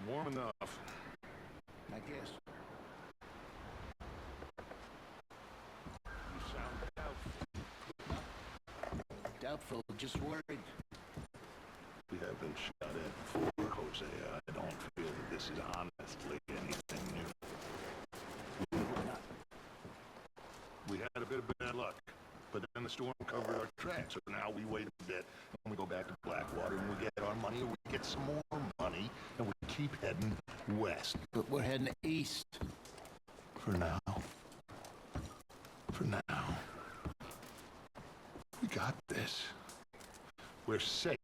Warm enough. I guess. You sound doubtful. Doubtful, just worried. We have been shot at before, Jose. I don't feel that this is honestly anything new. We had a bit of bad luck, but then the storm covered our tracks, so now we wait a bit, and we go back to Blackwater, and we get our money, or we get some more money, and we keep heading west. But we're heading east. For now. For now. We got this. We're safe.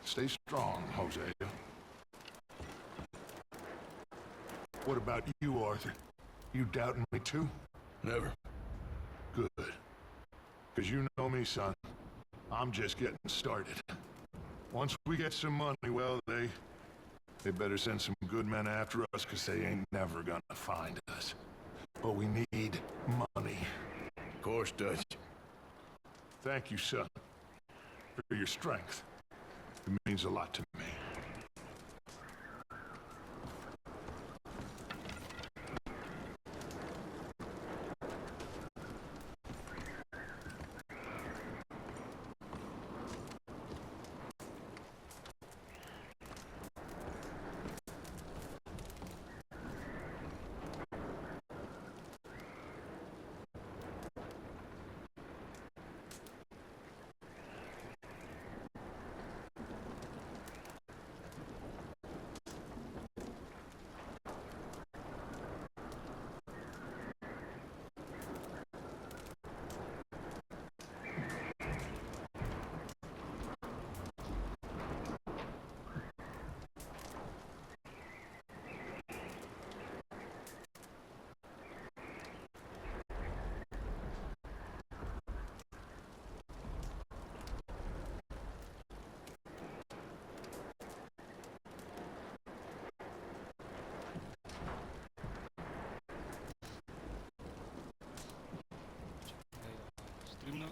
Stay strong, Jose. What about you, Arthur? You doubting me too? Never. Good. Because you know me, son. I'm just getting started. Once we get some money, well, they better send some good men after us, because they ain't never gonna find us. But we need money. Of course, Dutch. Thank you, son, for your strength. It means a lot to me. Stream nou.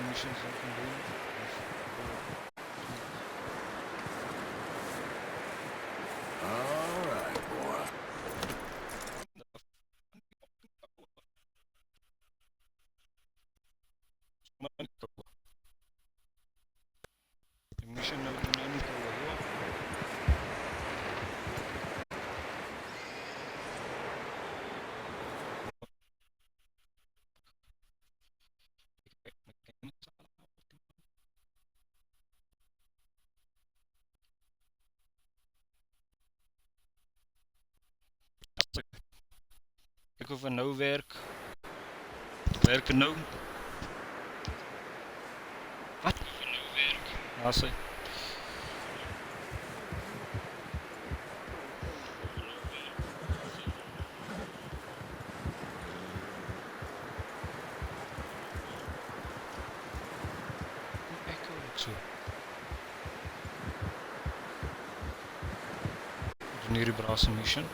Missions I can do. All right, boy. Mission nou doen niet hoor. Kijken of we nou werk. Werken nou. Wat? Ja, sê. in hierdie brasse mission.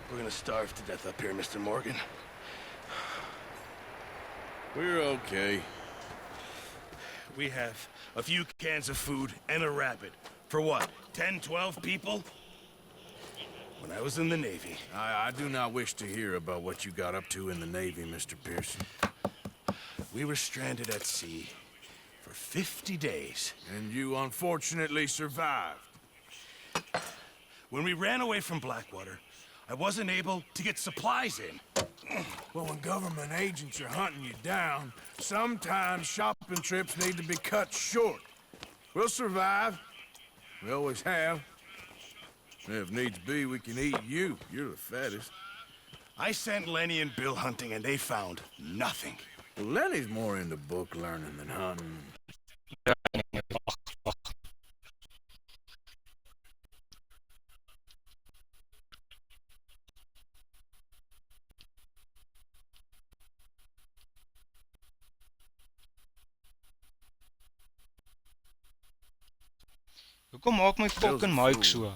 We're gonna starve to death up here, Mr. Morgan. We're okay. We have a few cans of food and a rabbit. For what, 10, 12 people? When I was in the Navy... I do not wish to hear about what you got up to in the Navy, Mr. Pearson. We were stranded at sea for 50 days. And you unfortunately survived. When we ran away from Blackwater, I wasn't able to get supplies in. Well, when government agents are hunting you down, sometimes shopping trips need to be cut short. We'll survive. We always have. If needs be, we can eat you. You're the fattest. I sent Lenny and Bill hunting, and they found nothing. Well, Lenny's more into book learning than hunting. Hoekom maak my fucking mic so?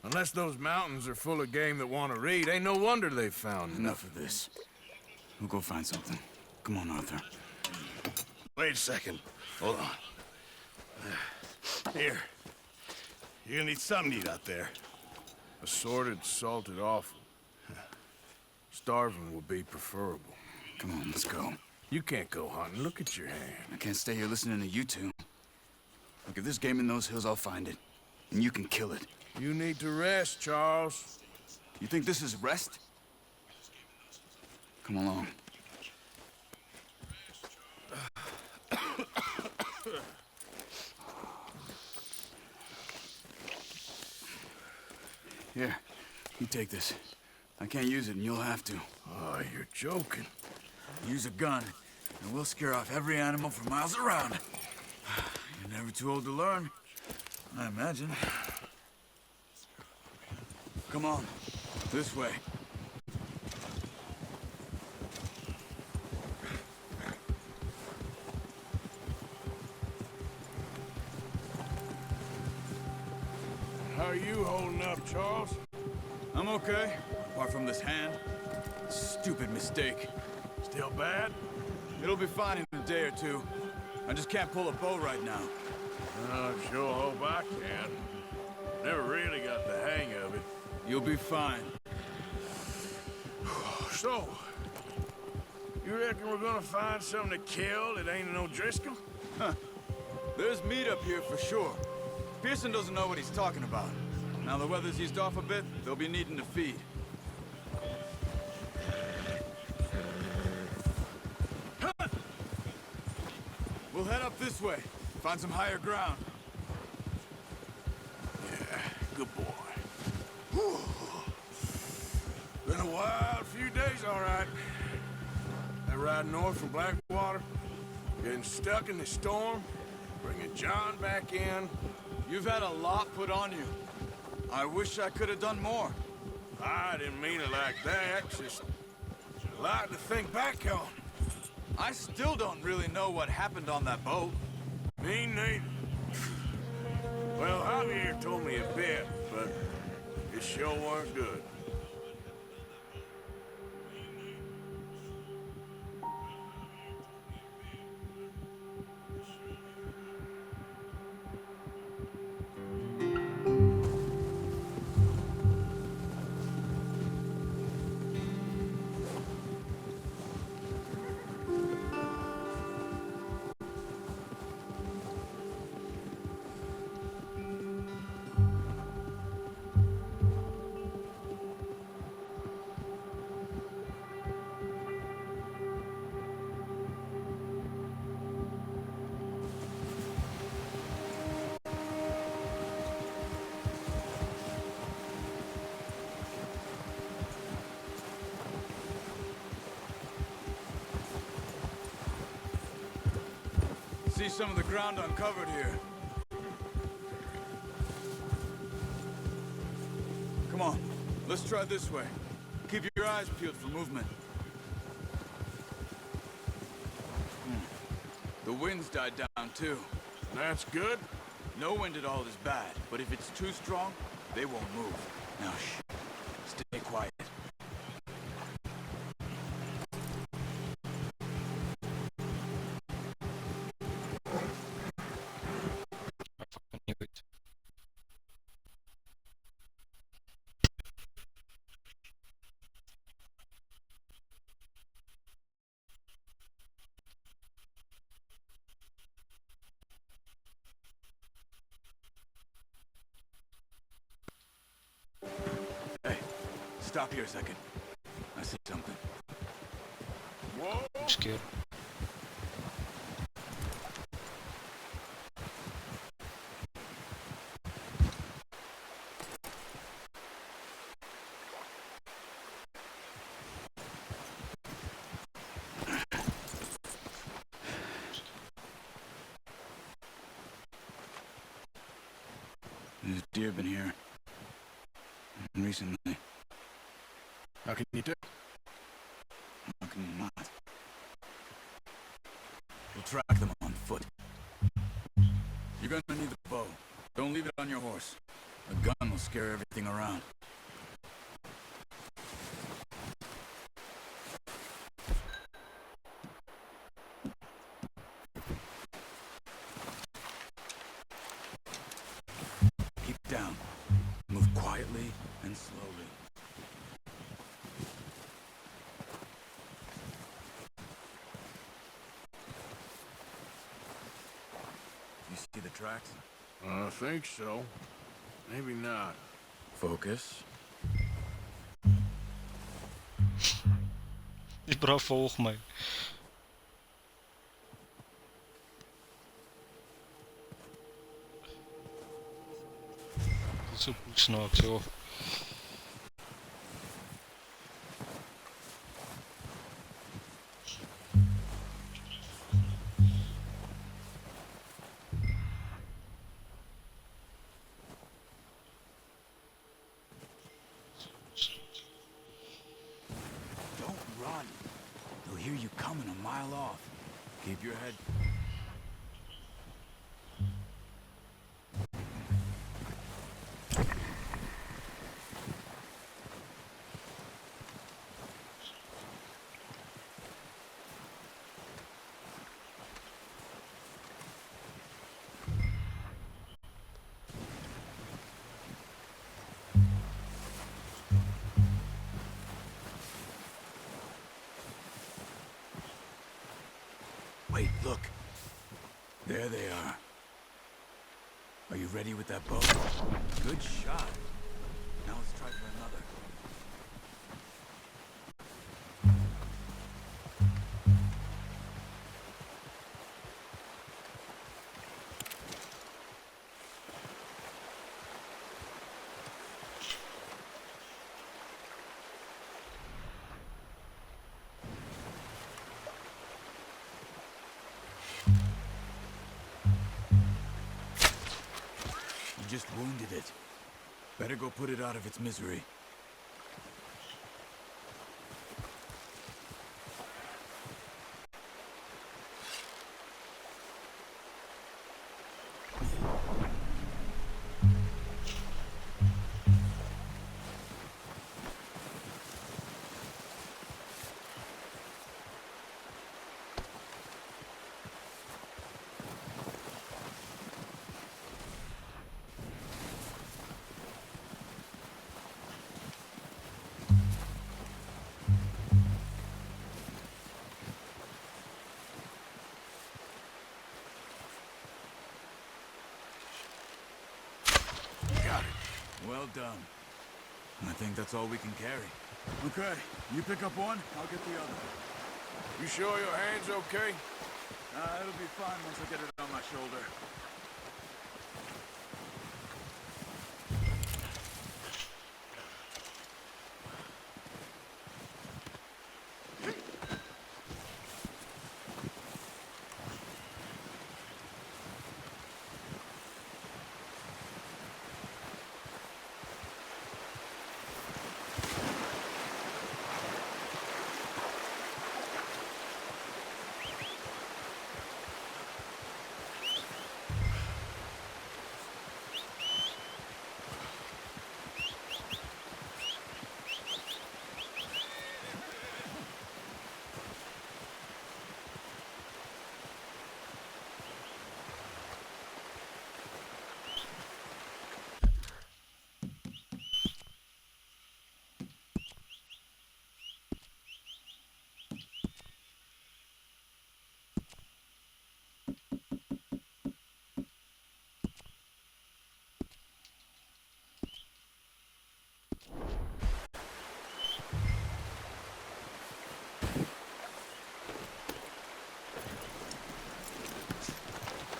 Unless those mountains are full of game that want to read, ain't no wonder they found Enough of this. We'll go find something. Come on, Arthur. Wait a second. Hold on. Here. You're gonna need something to eat out there. Assorted, salted offal. Starving will be preferable. Come on, let's go. You can't go hunting. Look at your hand. I can't stay here listening to you two. Look, if there's game in those hills, I'll find it. And you can kill it. You need to rest, Charles. You think this is rest? Come along. Here, you take this. I can't use it, and you'll have to. Oh, you're joking. Use a gun, and we'll scare off every animal for miles around. You're never too old to learn, I imagine. Come on, this way. How are you holding up, Charles? I'm okay, apart from this hand. Stupid mistake. Still bad? It'll be fine in a day or two. I just can't pull a bow right now. I sure hope I can. Never really got the hang of it. You'll be fine. So, you reckon we're gonna find something to kill that ain't no Driscoll? There's meat up here for sure. Pearson doesn't know what he's talking about. Now the weather's eased off a bit, they'll be needing to feed. We'll head up this way. Find some higher ground. Yeah, good boy. Whew. Been a wild few days, all right. That ride north from Blackwater, getting stuck in the storm, bringing John back in. You've had a lot put on you. I wish I could have done more. I didn't mean it like that, just a lot to think back on. I still don't really know what happened on that boat. Me neither. Well, Javier told me a bit, but it sure weren't good. See some of the ground uncovered here. Come on, let's try this way. Keep your eyes peeled for movement. The wind's died down, too. That's good. No wind at all is bad, but if it's too strong, they won't move. Now, shh. Stay quiet. I knew it. Hey, stop here a second. I see something. I'm scared. There's deer been here. Recently. How can you tell? How can you not? We'll track them on foot. You're gonna need the bow. Don't leave it on your horse. A gun will scare everything around. Keep down. Move quietly and slowly. You see the tracks? I think so. Maybe not. Focus. Die bro volg mij. Dat is zo poesnaaks, joh. Don't run. They'll hear you coming a mile off. Keep your head. Wait, look. There they are. Are you ready with that bow? Good shot. Now let's try for another. You just wounded it. Better go put it out of its misery. Well done. I think that's all we can carry. Okay, you pick up one, I'll get the other. You sure your hand's okay? It'll be fine once I get it on my shoulder.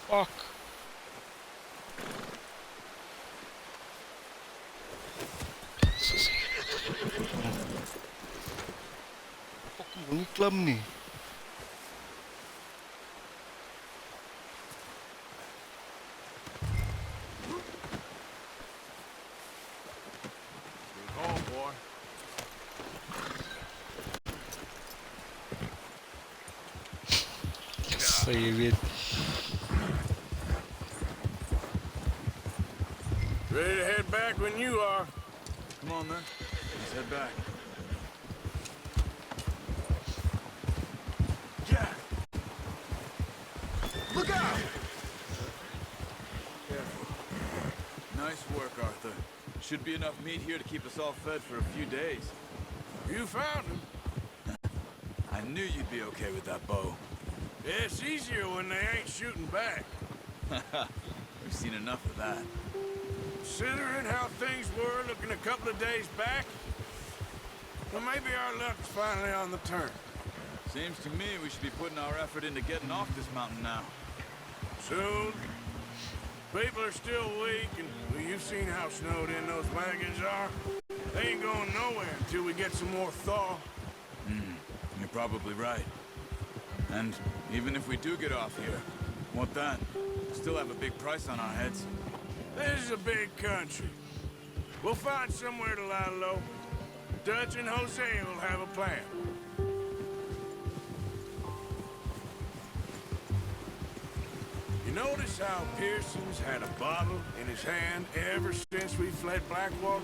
Fuck. Fucking wil nie klim nie. Oh, boy. So jy weet. Ready to head back when you are. Come on, then. Let's head back. Jack! Look out! Careful. Nice work, Arthur. Should be enough meat here to keep us all fed for a few days. You found him. I knew you'd be okay with that bow. Yeah, it's easier when they ain't shooting back. We've seen enough of that. Considering how things were looking a couple of days back, well, maybe our luck's finally on the turn. Seems to me we should be putting our effort into getting off this mountain now. Soon. People are still weak, and well, you've seen how snowed in those wagons are. They ain't going nowhere until we get some more thaw. You're probably right. And even if we do get off here, what then? Still have a big price on our heads. This is a big country. We'll find somewhere to lie low. Dutch and Jose will have a plan. You notice how Pearson's had a bottle in his hand ever since we fled Blackwater?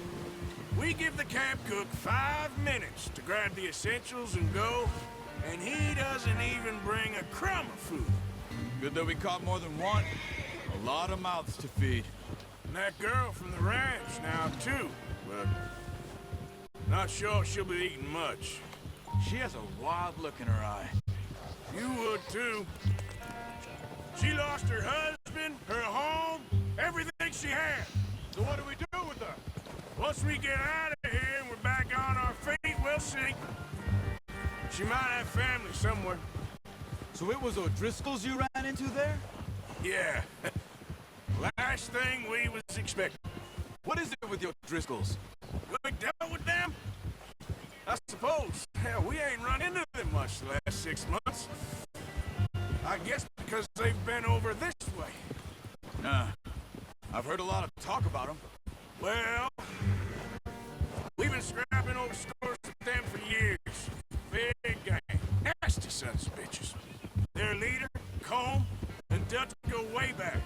We give the camp cook 5 minutes to grab the essentials and go, and he doesn't even bring a crumb of food. Good that we caught more than one. A lot of mouths to feed. And that girl from the ranch now, too. But not sure she'll be eating much. She has a wild look in her eye. You would, too. She lost her husband, her home, everything she had. So what do we do with her? Once we get out of here and we're back on our feet, we'll see. She might have family somewhere. So it was O'Driscoll's you ran into there? Yeah. Last thing we was expecting. What is it with the O'Driscolls? We dealt with them? I suppose. Hell, we ain't run into them much the last 6 months. I guess because they've been over this way. Nah. I've heard a lot of talk about them. Well, we've been scrapping over scores with them for years. Big gang. Nasty sons of bitches. Their leader, Combe, and Dutch go way back.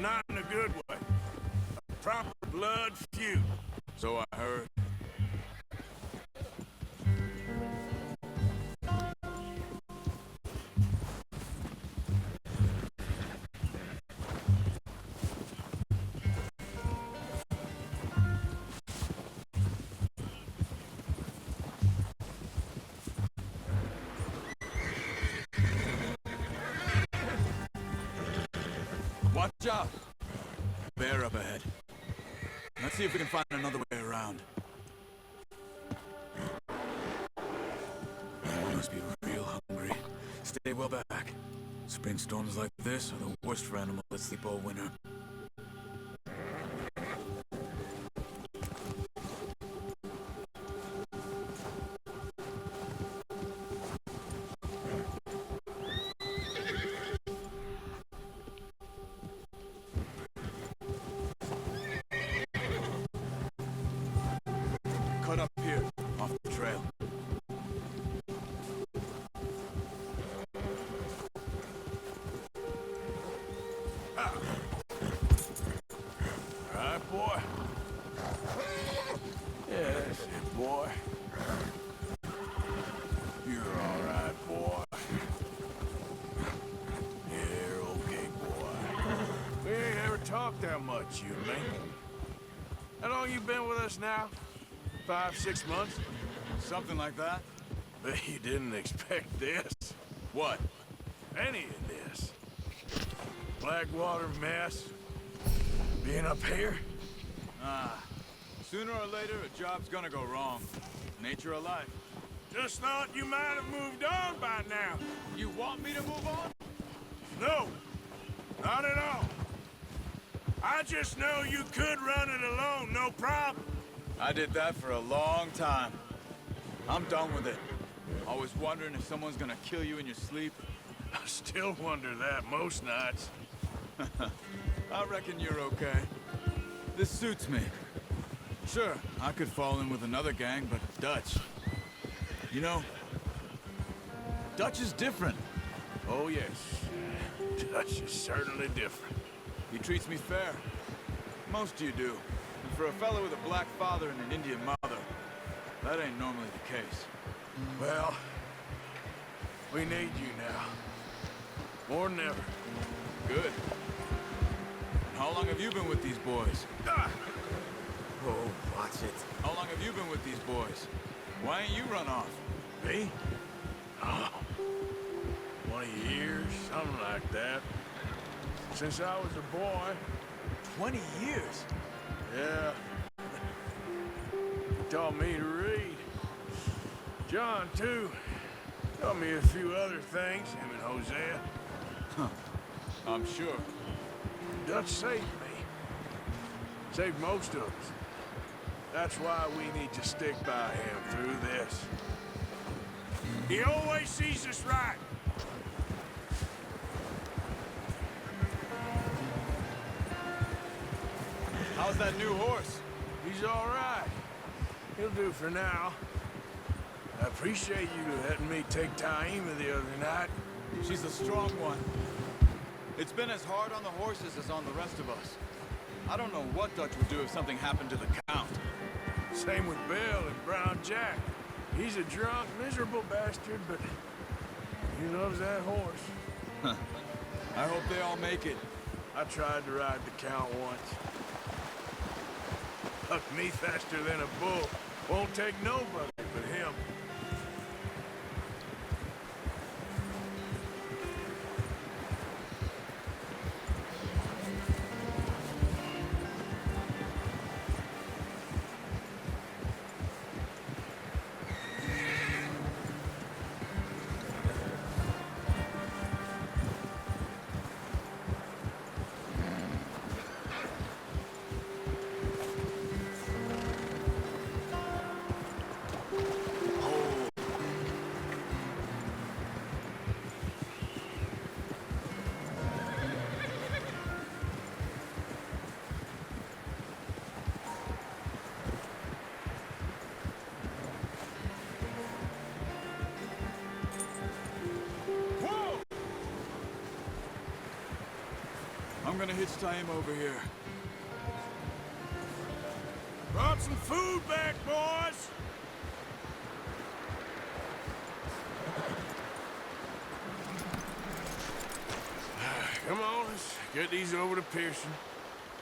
Not in a good way. A proper blood feud. So I heard. Watch out! Bear up ahead. Let's see if we can find another way around. We must be real hungry. Stay well back. Spring storms like this are the worst for animals that sleep all winter. Cut up here, off the trail. All right, boy. Yeah, that's it, boy. You're all right, boy. You're okay, boy. We ain't ever talked that much, you and me. How long you been with us now? 5, 6 months? Something like that? Bet you didn't expect this. What? Any of this. Blackwater mess. Being up here. Sooner or later, a job's gonna go wrong. Nature of life. Just thought you might have moved on by now. You want me to move on? No. Not just know you could run it alone, no problem. I did that for a long time. I'm done with it. Always wondering if someone's gonna kill you in your sleep. I still wonder that most nights. I reckon you're okay. This suits me. Sure, I could fall in with another gang, but Dutch... You know, Dutch is different. Oh, yes. Dutch is certainly different. He treats me fair. Most of you do. And for a fellow with a black father and an Indian mother, that ain't normally the case. Well, we need you now. More than ever. Good. How long have you been with these boys? Ah! Oh, watch it. How long have you been with these boys? Why ain't you run off? Me? Oh. 20 years, something like that. Since I was a boy. 20 years? Yeah. He taught me to read. John, too. Taught me a few other things, him and Hosea. Huh. I'm sure. Dutch saved me. Saved most of us. That's why we need to stick by him through this. He always sees us right. How's that new horse? He's all right. He'll do for now. I appreciate you letting me take Taima the other night. She's a strong one. It's been as hard on the horses as on the rest of us. I don't know what Dutch would do if something happened to the Count. Same with Bill and Brown Jack. He's a drunk, miserable bastard, but he loves that horse. I hope they all make it. I tried to ride the Count once. Hucked me faster than a bull. Won't take nobody but him. I'm gonna hitch Taima over here. Brought some food back, boys! Come on, let's get these over to Pearson.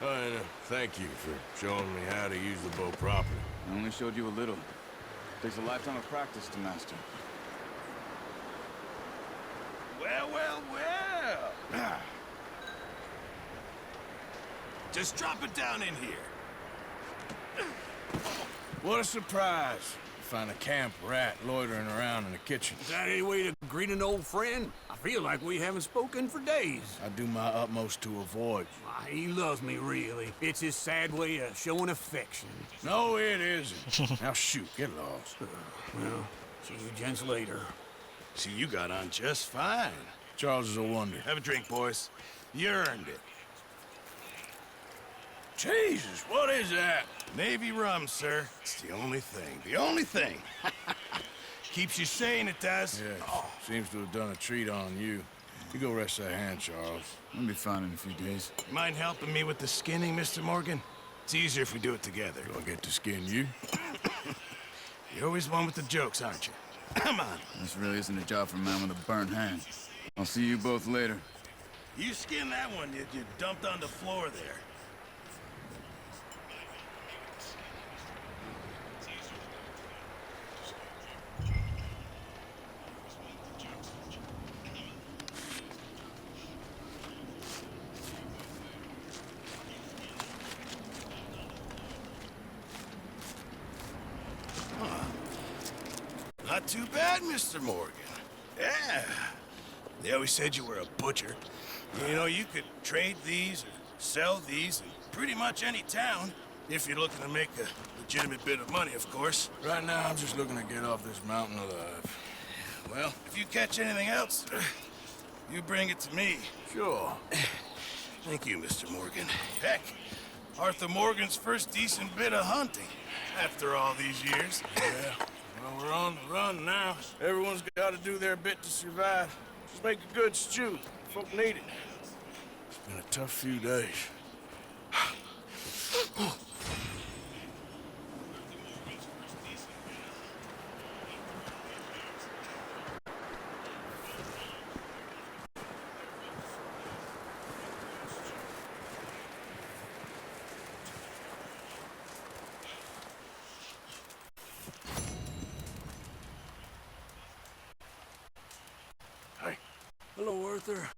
Oh, and thank you for showing me how to use the bow properly. I only showed you a little. Takes a lifetime of practice to master. Well, well, well. Just drop it down in here. What a surprise. Find a camp rat loitering around in the kitchen. Is that any way to greet an old friend? I feel like we haven't spoken for days. I do my utmost to avoid you. Why, he loves me, really. It's his sad way of showing affection. No, it isn't. Now shoot, get lost. Well, see you gents later. See, you got on just fine. Charles is a wonder. Have a drink, boys. You earned it. Jesus, what is that? Navy rum, sir. It's the only thing. The only thing. Keeps you sane, it does. Yeah, seems to have done a treat on you. You go rest that hand, Charles. I'll be fine in a few days. You mind helping me with the skinning, Mr. Morgan? It's easier if we do it together. Do I get to skin you? You're always one with the jokes, aren't you? Come on. This really isn't a job for a man with a burnt hand. I'll see you both later. You skinned that one you dumped on the floor there. Not too bad, Mr. Morgan. Yeah. They always said you were a butcher. You know, you could trade these or sell these and pretty much any town. If you're looking to make a legitimate bit of money, of course. Right now, I'm just looking to get off this mountain alive. Well, if you catch anything else, you bring it to me. Sure. Thank you, Mr. Morgan. Heck, Arthur Morgan's first decent bit of hunting after all these years. Yeah. Well, we're on the run now. Everyone's got to do their bit to survive. Just make a good stew. Folk need it. It's been a tough few days. Hey. Hello, Arthur.